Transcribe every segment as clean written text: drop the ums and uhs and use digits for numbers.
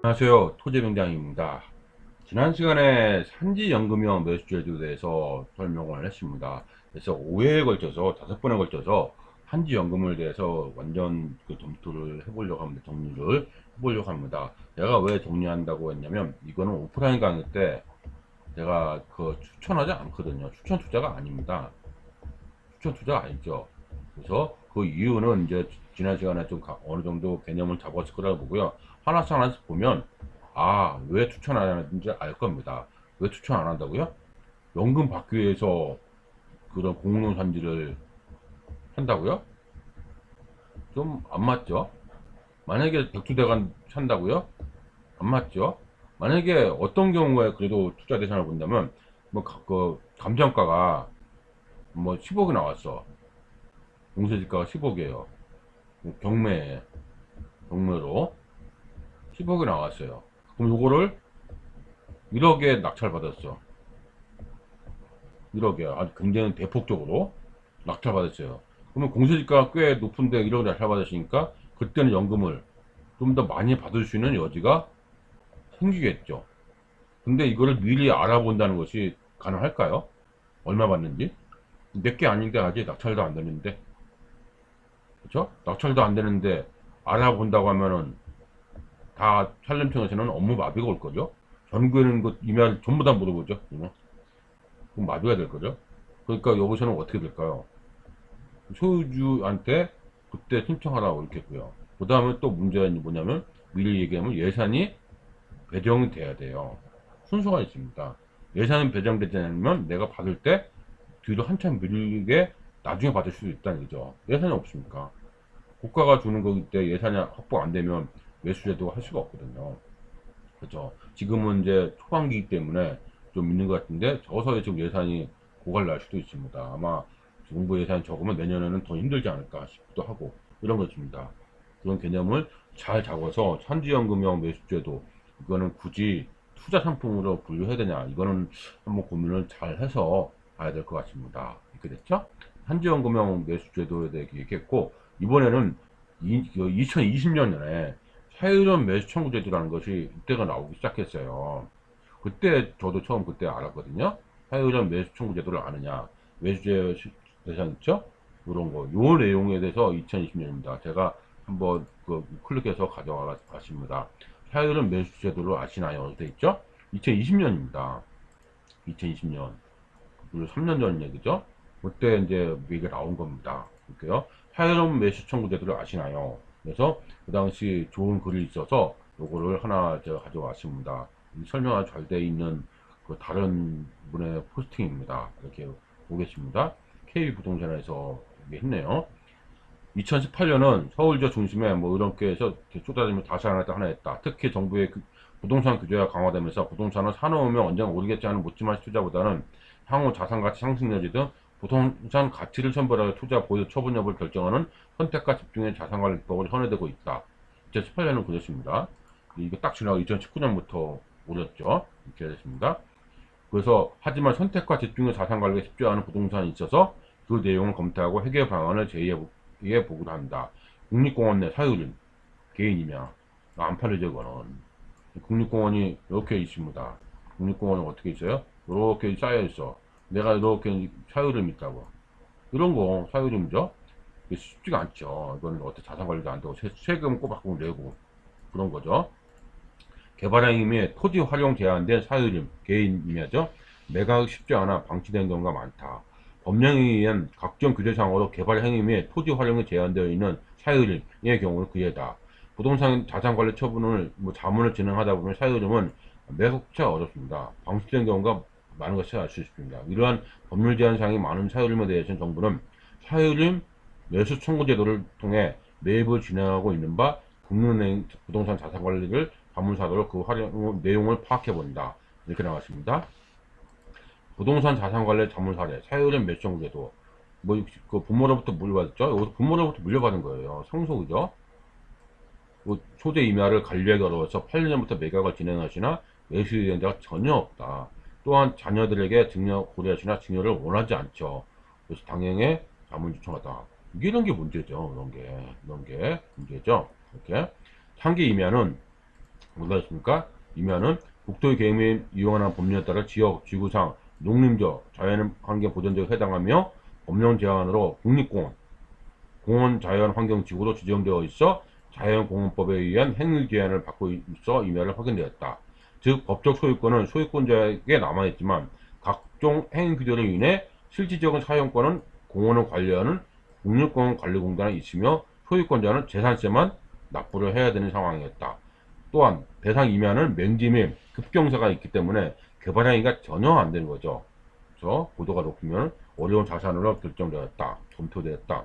안녕하세요. 토지병장입니다. 지난 시간에 산지연금형 매수제도에 대해서 설명을 했습니다. 그래서 5회에 걸쳐서 5번에 걸쳐서 산지연금을 대해서 완전 검토를 해보려고 합니다. 정리를 해보려고 합니다. 내가 왜 정리한다고 했냐면 이거는 오프라인 강의 때 제가 추천하지 않거든요. 추천 투자가 아닙니다. 추천 투자가 아니죠. 그래서 그 이유는 이제 지난 시간에 좀 어느 정도 개념을 잡았을 거라고 보고요. 하나씩 하나씩 보면 왜 추천 안 하는지 알 겁니다. 왜 추천 안 한다고요? 연금 받기 위해서 그런 공론산지를 한다고요? 좀 안 맞죠? 만약에 백두대간 산다고요? 안 맞죠? 만약에 어떤 경우에 그래도 투자 대상을 본다면 감정가가 뭐 10억이 나왔어. 공시지가가 10억이에요. 경매로 10억이 나왔어요. 그럼 요거를 1억에 낙찰받았어. 1억에 아주 굉장히 대폭적으로 낙찰받았어요. 그러면 공시지가가 꽤 높은데 1억에 낙찰받았으니까 그때는 연금을 좀 더 많이 받을 수 있는 여지가 생기겠죠. 근데 이거를 미리 알아본다는 것이 가능할까요? 얼마 받는지? 내게 아닌데 아직 낙찰도 안 되는데, 그렇죠? 낙찰도 안 되는데 알아본다고 하면은 다 촬영청에서는 업무 마비가 올 거죠. 전국에는 그 이메일 전부 다 물어보죠. 그럼 마비가 될 거죠. 그러니까 여기서는 어떻게 될까요? 소유주한테 그때 신청하라고 이렇게 했고요. 그 다음에 또 문제가 뭐냐면 미리 얘기하면 예산이 배정이 돼야 돼요. 순서가 있습니다. 예산이 배정되지 않으면 내가 받을 때 뒤로 한참 밀리게 나중에 받을 수도 있다는 거죠. 예산이 없으니까. 국가가 주는 거기 때 예산이 확보 안 되면 매수제도 할 수가 없거든요. 그렇죠. 지금은 이제 초반기이기 때문에 좀 있는 것 같은데 저서에 지금 예산이 고갈날 수도 있습니다. 아마 정부 예산이 적으면 내년에는 더 힘들지 않을까 싶기도 하고 이런 것입니다. 그런 개념을 잘 잡아서 산지연금형 매수제도 이거는 굳이 투자 상품으로 분류해야 되냐 이거는 한번 고민을 잘 해서 봐야 될 것 같습니다. 이렇게 됐죠? 산지연금형 매수제도에 대해 얘기했고 이번에는 2020년에 사유전 매수 청구 제도라는 것이 이때가 나오기 시작했어요. 그때 저도 처음 그때 알았거든요. 사유전 매수 청구 제도를 아느냐, 매수제 대상 있죠? 이런 거, 요 내용에 대해서 2020년입니다. 제가 한번 클릭해서 가져와 봤습니다. 사유전 매수 제도를 아시나요? 돼 있죠? 2020년입니다. 2020년. 3년 전 얘기죠. 그때 이제 얘기가 나온 겁니다. 볼게요. 사유전 매수 청구 제도를 아시나요? 그래서 그 당시 좋은 글이 있어서 요거를 하나 제가 가져왔습니다. 설명이 잘 돼 있는 그 다른 분의 포스팅입니다. 이렇게 보겠습니다. KB부동산에서 이게 했네요. 2018년은 서울저 중심에 뭐 이렇게 해서 쏟아지면 다시 하나 했다. 특히 정부의 부동산 규제가 강화되면서 부동산을 사놓으면 언젠가 오르겠지 하는 묻지마 투자보다는 향후 자산가치 상승 여지 등 부동산 가치를 선별하여 투자 보유 처분 여부를 결정하는 선택과 집중의 자산관리법을 현행되고 있다. 2018년은 그랬습니다. 이게 딱 지나고 2019년부터 오렸죠. 이렇게 됐습니다. 그래서 하지만 선택과 집중의 자산관리가 쉽지 않은 부동산이 있어서 그 내용을 검토하고 해결 방안을 제의해 보기로 한다. 국립공원 내 사유림 개인이냐 안 팔리죠 그거는. 국립공원이 이렇게 있습니다. 국립공원은 어떻게 있어요? 이렇게 쌓여 있어. 내가 이렇게 사유림 있다고. 이런 거 사유림이죠. 쉽지가 않죠. 이건 어떻게 자산관리도 안 되고 세금 꼬박꼬박 내고 그런 거죠. 개발행위 및 토지 활용 제한된 사유림, 개인 임야죠. 매각이 쉽지 않아 방치된 경우가 많다. 법령에 의한 각종 규제상으로 개발행위 및 토지 활용이 제한되어 있는 사유림의 경우는 그예다. 부동산 자산관리 처분을 자문을 진행하다 보면 사유림은 매각자가 어렵습니다. 방치된 경우가 많은 것을 알 수 있습니다. 이러한 법률 제한사항이 많은 사유림에 대해서는 정부는 사유림 매수 청구 제도를 통해 매입을 진행하고 있는 바 금융은행 부동산 자산관리를 자문사로 그 활용 내용을 파악해 본다. 이렇게 나왔습니다. 부동산 자산관리 자문 사례, 사유림 매수청구제도 부모로부터 물려받았죠. 여기서 부모로부터 물려받은 거예요. 상속이죠. 소재 임야를 관리하기 어려워서 8년부터 매각을 진행하시나 매수에 대한 데가 전혀 없다. 또한 자녀들에게 증여 고려하시나 증여를 원하지 않죠. 그래서 당행에 자문 요청하다. 이런 게 문제죠. 이런 게 문제죠. 이렇게 상기 임야는 뭐가 있습니까? 이면은 국토의 개임을 이용하는 법률에 따라 지역, 지구상, 농림적, 자연환경 보전제에 해당하며 법령 제한으로 국립공원, 공원 자연환경지구로 지정되어 있어 자연공원법에 의한 행위 제한을 받고 있어 임야를 확인되었다. 즉 법적 소유권은 소유권자에게 남아있지만 각종 행위 규제로 인해 실질적인 사용권은 공원을 관리하는 국립공원관리공단에 있으며 소유권자는 재산세만 납부를 해야 되는 상황이었다. 또한 대상 임야는 맹지 및 급경사가 있기 때문에 개발 행위가 전혀 안 되는 거죠. 그래서 고도가 높으면 어려운 자산으로 결정되었다. 검토되었다.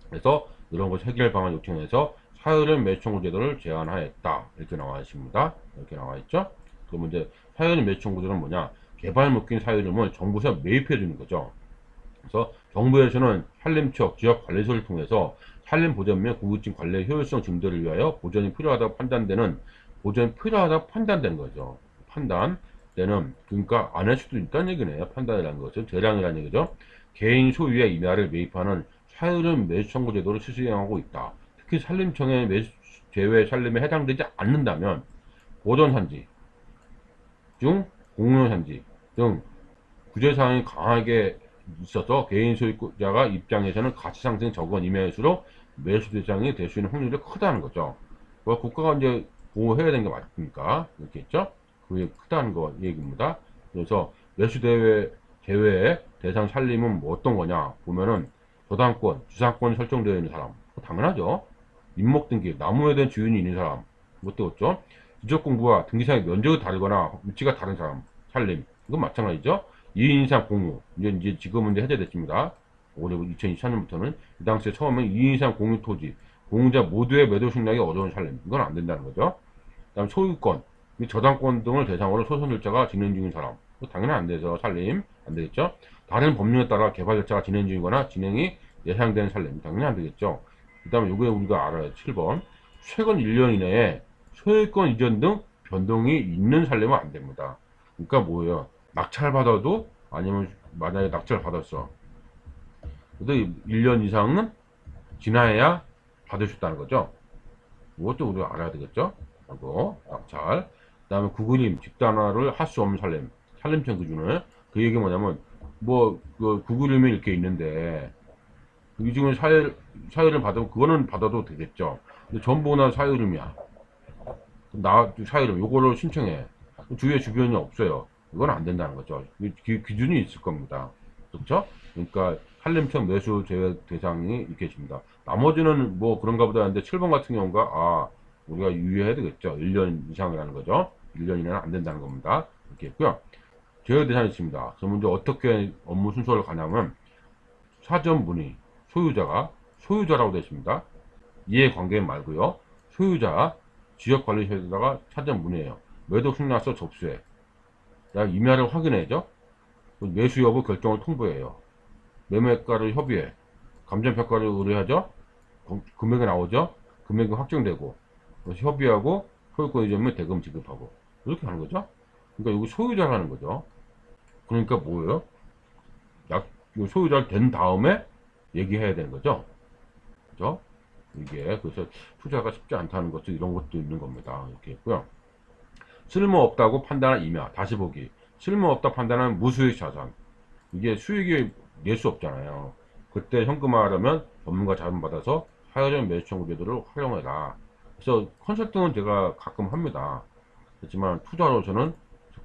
그래서 이런 것 해결 방안 요청해서 사유를 매수청구 제도를 제안하였다. 이렇게 나와 있습니다. 이렇게 나와 있죠. 그러면 이제 사유를 매수청구제도는 뭐냐? 개발 묶인 사유림을 정부에서 매입해 주는 거죠. 그래서 정부에서는 산림청, 지역관리소를 통해서 산림 보전 및 구급진 관리 효율성 증대를 위하여 보전이 필요하다고 판단되는 거죠. 판단 때는 그러니까 안 할 수도 있다는 얘기네요. 판단이라는 것은 재량이라는 얘기죠. 개인 소유의 임야를 매입하는 사유는 매수 청구 제도를 시행하고 있다. 특히 산림청의 매수 제외 산림에 해당되지 않는다면 보전산지 중 공유산지 등 규제사항이 강하게 있어서 개인 소유자가 입장에서는 가치상승 적은 임야일수록 매수 대상이 될 수 있는 확률이 크다는 거죠. 국가가 이제 보호해야 되는 게 맞습니까? 이렇게 있죠? 그게 크다는 거 얘기입니다. 그래서 매수 대회 제외의 대상 산림은 뭐 어떤 거냐 보면은 저당권, 주상권 설정되어 있는 사람 당연하죠. 임목 등기, 나무에 대한 주인이 있는 사람 못 되겠죠. 지적 공부와 등기상의 면적이 다르거나 위치가 다른 사람 산림 이건 마찬가지죠. 2인 이상 공유 이제 지금은 이제 해제됐습니다. 올해 2024년부터는 이 당시에 처음에 2인 이상 공유 토지 공유자 모두의 매도 승낙이 어려운 산림 이건 안 된다는 거죠. 그다음 소유권 및 저당권 등을 대상으로 소송 절차가 진행 중인 사람 당연히 안 돼서 산림 안 되겠죠. 다른 법률에 따라 개발 절차가 진행 중이거나 진행이 예상되는 산림 당연히 안 되겠죠. 그 다음에 요게 우리가 알아요. 7번 최근 1년 이내에 소유권 이전 등 변동이 있는 산림은 안 됩니다. 그러니까 뭐예요? 낙찰 받아도 아니면 만약에 낙찰 받았어. 그래도 1년 이상은 지나야 받을 수 있다는 거죠. 이것도 우리가 알아야 되겠죠. 하고 낙찰. 그 다음에 구글임 집단화를 할 수 없는 산림. 산림청 기준을. 그 얘기 뭐냐면 그 구글임이 이렇게 있는데 이 중에 사유를 받으면 그거는 받아도 되겠죠. 근데 전부나 사유림이야. 사유림 요거를 신청해. 주위에 주변이 없어요. 이건 안 된다는 거죠. 기준이 있을 겁니다. 그렇죠? 그러니까 산림청 매수 제외 대상이 이렇게 있습니다. 나머지는 뭐 그런가 보다 하는데 7번 같은 경우가 우리가 유의해야 되겠죠. 1년 이상이라는 거죠. 1년 이내는 안 된다는 겁니다. 이렇게 있고요. 제외 대상이 있습니다. 그럼 이제 어떻게 업무 순서를 가냐면 사전 문의 소유자라고 되어 있습니다. 이해관계 말고요. 소유자 지역관리소에다가 사전 문의해요. 매도 승낙서 접수해. 임야를 확인해야죠. 매수 여부 결정을 통보해요. 매매가를 협의해. 감정평가를 의뢰하죠. 금액이 나오죠. 금액이 확정되고 협의하고 소유권 이전면 대금 지급하고 이렇게 하는 거죠. 그러니까 여기 소유자라는 거죠. 그러니까 뭐예요? 소유자가 된 다음에 얘기해야 되는 거죠. 그죠? 이게 그래서 투자가 쉽지 않다는 것도 이런 것도 있는 겁니다. 이렇게 있고요. 쓸모없다고 판단한 임야 다시 보기. 쓸모없다 판단한 무수익 자산. 이게 수익이 낼 수 없잖아요. 그때 현금화하려면 전문가 자문받아서 사유적 매수 청구 제도를 활용해라. 그래서 컨설팅은 제가 가끔 합니다. 그렇지만 투자로서는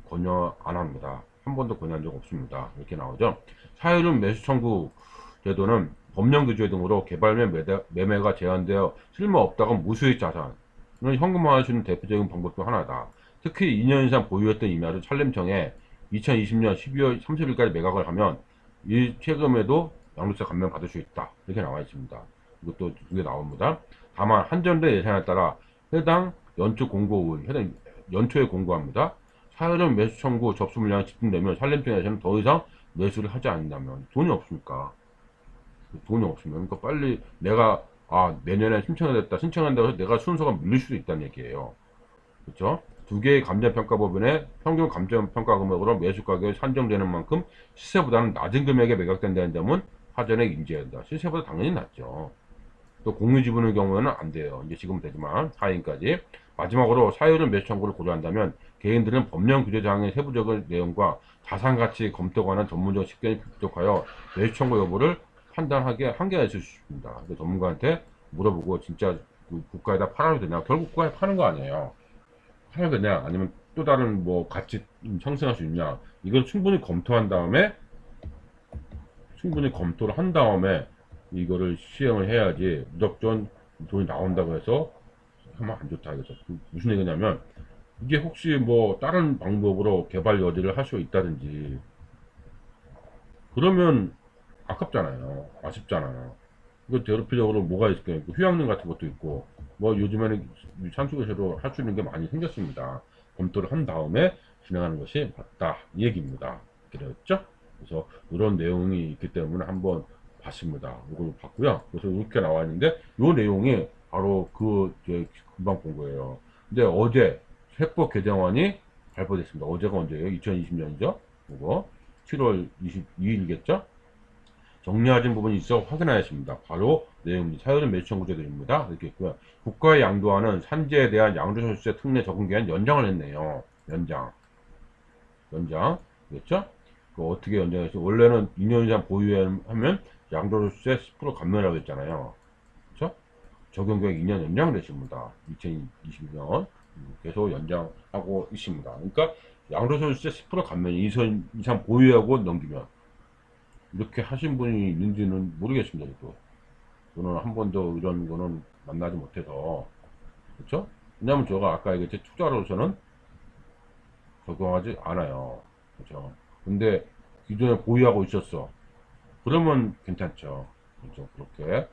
권유 안 합니다. 한 번도 권유한 적 없습니다. 이렇게 나오죠. 사유적 매수 청구 제도는 법령 규제 등으로 개발 및 매매가 제한되어 쓸모없다고 무수익 자산을 현금화할 수 있는 대표적인 방법 중 하나다. 특히 2년 이상 보유했던 임야를 산림청에 2020년 12월 30일까지 매각을 하면 이 세금에도 양도세 감면 받을 수 있다. 이렇게 나와 있습니다. 이것도 두 개 나옵니다. 다만 한정된 예산에 따라 해당 연초 공고의 해당 연초에 공고합니다. 사유적 매수 청구 접수 물량이 집중되면 산림청에서는 더 이상 매수를 하지 않는다면 돈이 없으니까 돈이 없으면 그러니까 빨리 내가 내년에 신청한다고 해서 내가 순서가 밀릴 수도 있다는 얘기예요. 그렇죠? 두 개의 감정평가법인의 평균 감정평가 금액으로 매수 가격이 산정되는 만큼 시세보다는 낮은 금액에 매각된다는 점은 사전에 인지해야 한다. 시세보다 당연히 낮죠. 또 공유지분의 경우에는 안 돼요. 이제 지금은 되지만 4인까지. 마지막으로 사유는 매수 청구를 고려한다면 개인들은 법령 규제사항의 세부적인 내용과 자산가치 검토 관한 전문적 식견이 부족하여 매수 청구 여부를 판단하기에 한계가 있을 수 있습니다. 전문가한테 물어보고 진짜 그 국가에다 팔아도 되냐? 결국 국가에 파는 거 아니에요. 팔아도 되냐? 아니면 또 다른 뭐 가치 상승할 수 있냐? 이걸 충분히 검토를 한 다음에 이거를 시행을 해야지 무조건 돈이 나온다고 해서 하면 안 좋다 이거죠. 무슨 얘기냐면 이게 혹시 뭐 다른 방법으로 개발 여지를 할 수 있다든지 그러면 아깝잖아요. 아쉽잖아요. 이거 대표적으로 뭐가 있을까요? 휴양림 같은 것도 있고 뭐 요즘에는 산수교체로 할 수 있는 게 많이 생겼습니다. 검토를 한 다음에 진행하는 것이 맞다 이 얘기입니다. 그랬죠? 그래서 이런 내용이 있기 때문에 한번 봤습니다. 이걸 봤고요. 그래서 이렇게 나와 있는데 이 내용이 바로 금방 본 거예요. 근데 어제 세법 개정안이 발표됐습니다. 어제가 언제예요? 2020년이죠? 이거 7월 22일이겠죠? 정리하신 부분이 있어 확인하였습니다. 바로 내용입니다. 사유는 매수 청구제도입니다. 이렇게 있고요. 국가의 양도하는 산재에 대한 양도소득세 특례 적용기한 연장을 했네요. 연장. 그렇죠? 그 어떻게 연장했어? 원래는 2년 이상 보유하면 양도소득세 10% 감면이라고 했잖아요. 그렇죠? 적용기간 2년 연장됐습니다. 2020년 계속 연장하고 있습니다. 그러니까 양도소득세 10% 감면이 2년 이상 보유하고 넘기면 이렇게 하신 분이 있는지는 모르겠습니다. 또 저는 한 번도 이런 거는 만나지 못해서 그렇죠? 왜냐면 제가 아까 얘기했듯이 투자로서는 적용하지 않아요. 그렇죠? 근데 기존에 보유하고 있었어. 그러면 괜찮죠. 그렇죠? 그렇게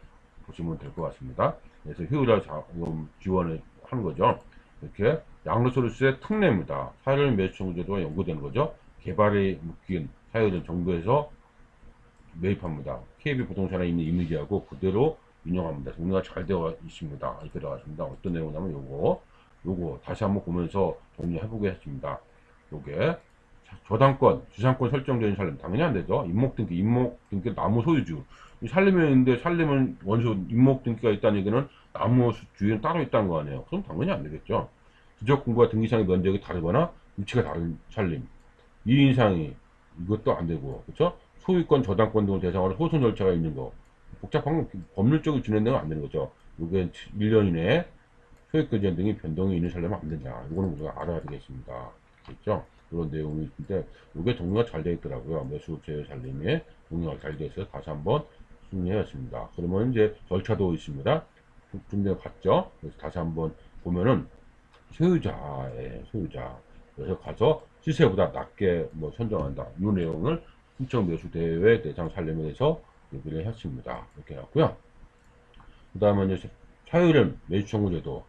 보시면 될 것 같습니다. 그래서 효율화 자금 지원을 하는 거죠. 이렇게 양도소득세 특례입니다. 사유를 매수 청구제도가 연구되는 거죠. 개발에 묶인 사유를 정부에서 매입합니다. KB 부동산에 있는 이미지하고 그대로 인용합니다. 정리가 잘 되어 있습니다. 이렇게 나왔습니다. 어떤 내용이냐면 요거 다시 한번 보면서 정리해 보겠습니다. 요게 저당권, 주상권 설정되는 살림 당연히 안 되죠. 임목등기 나무 소유주. 살림이있는데 살림은 원소 임목등기가 있다는 얘기는 나무 주인은 따로 있다는 거 아니에요. 그럼 당연히 안 되겠죠. 지적공부와 등기상의 면적이 다르거나 위치가 다른 살림. 2인 이상이 이것도 안 되고, 그렇죠? 소유권, 저당권 등을 대상으로 소송 절차가 있는 거. 복잡한 법률적으로 진행되면 안 되는 거죠. 이게 1년 이내에 소유권 제한 등이 변동이 있는 살려면 안 된다. 이거는 우리가 알아야 되겠습니다. 그렇죠? 그런 내용이 있는데, 이게 정리가 잘 되어 있더라고요. 매수 제외 살림에 정리가 잘 되어 있어서 다시 한번 정리해봤습니다. 그러면 이제 절차도 있습니다. 좀 전에 봤죠? 그래서 다시 한번 보면은 소유자. 그래서 가서 시세보다 낮게 뭐 선정한다. 이 내용을 신청 매수 대회 대상 살림에 대해서 얘기를 했습니다. 이렇게 해놨고요. 그 다음에 이제 사유는 매수 청구제도.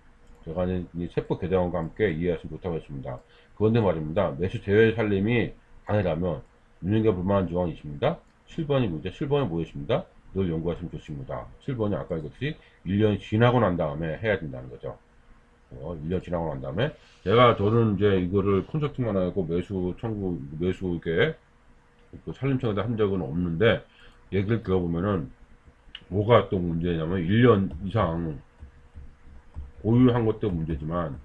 제가 이 세법 개정안과 함께 이해하시면 좋다고 했습니다. 그런데 말입니다. 매수 대회 살림이 아니라면 윤리가 불만한 조항이 있습니다. 7번이 문제, 7번이 뭐였습니다? 늘 연구하시면 좋습니다. 7번이 아까 얘기했듯이 1년이 지나고 난 다음에 해야 된다는 거죠. 1년 지나고 난 다음에 저는 이제 이거를 컨설팅만 하고 매수에 그 산림청에다 한 적은 없는데 얘기를 들어보면은 뭐가 또 문제냐면 1년 이상 보유한 것도 문제지만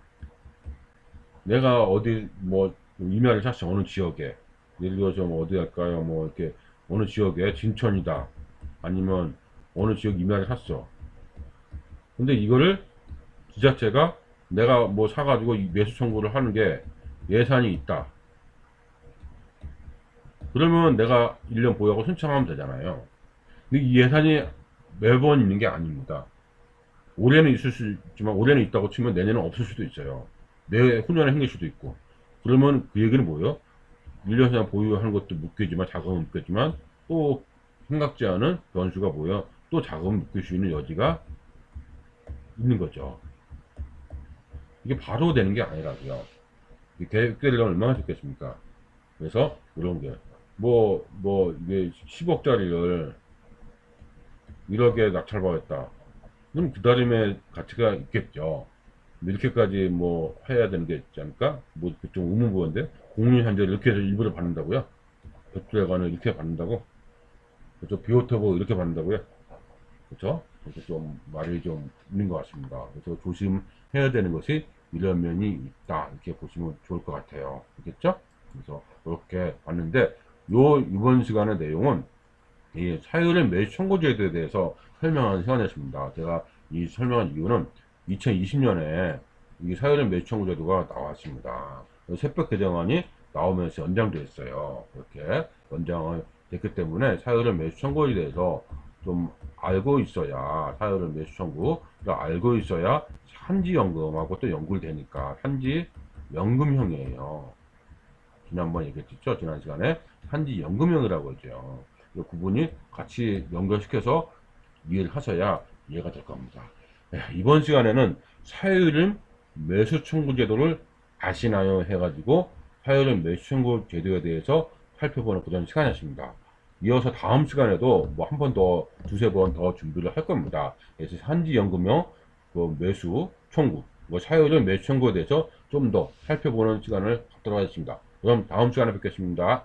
내가 어디 뭐 임야를 샀어 어느 지역에 예를 들어서 뭐 어디 할까요 뭐 이렇게 어느 지역에 진천이다 아니면 어느 지역 임야를 샀어 근데 이거를 지자체가 내가 뭐 사가지고 매수 청구를 하는 게 예산이 있다. 그러면 내가 1년 보유하고 신청하면 되잖아요. 근데 이 예산이 매번 있는 게 아닙니다. 올해는 있을 수 있지만 올해는 있다고 치면 내년은 없을 수도 있어요. 내후년에 생길 수도 있고. 그러면 그 얘기는 뭐예요? 1년 이상 보유하는 것도 묶이지만 자금은 묶였지만 또 생각지 않은 변수가 뭐예요? 또 자금을 묶일 수 있는 여지가 있는 거죠. 이게 바로 되는 게 아니라고요. 계획되려면 얼마나 좋겠습니까? 그래서 이런 게 이게 10억짜리를 1억에 낙찰받았다. 그럼 그 다음에 가치가 있겠죠. 이렇게까지 뭐 해야 되는 게 있지 않을까? 뭐 좀 의문부호인데 공인한제 이렇게 해서 일부러 받는다고요? 백두대간을 이렇게 받는다고? 그렇죠? 비오토보 이렇게 받는다고요? 그렇죠? 그래서 좀 말이 좀 있는 것 같습니다. 그래서 조심해야 되는 것이 이런 면이 있다, 이렇게 보시면 좋을 것 같아요. 알겠죠? 그래서 이렇게 봤는데, 이번 시간의 내용은 이 사유를 매수 청구제도에 대해서 설명하는 시간이었습니다. 제가 이 설명한 이유는 2020년에 이 사유를 매수 청구제도가 나왔습니다. 새벽 개정안이 나오면서 연장됐어요. 이렇게 연장을 됐기 때문에 사유를 매수 청구에 대해서 좀 알고 있어야, 사유를 매수 청구를 알고 있어야 한지연금하고 또 연결되니까 한지연금형이에요. 지난번 얘기했죠. 지난 시간에 한지연금형이라고 했죠. 이 구분이 같이 연결시켜서 이해를 하셔야 이해가 될 겁니다. 이번 시간에는 사유림 매수 청구 제도를 아시나요? 해가지고 사유림 매수 청구 제도에 대해서 살펴보는 그런 시간이었습니다. 이어서 다음 시간에도 뭐 한 번 더, 두세 번 더 준비를 할 겁니다. 그래서 한지연금형 그 매수 청구, 뭐 사유림 매수 청구에 대해서 좀 더 살펴보는 시간을 갖도록 하겠습니다. 그럼 다음 시간에 뵙겠습니다.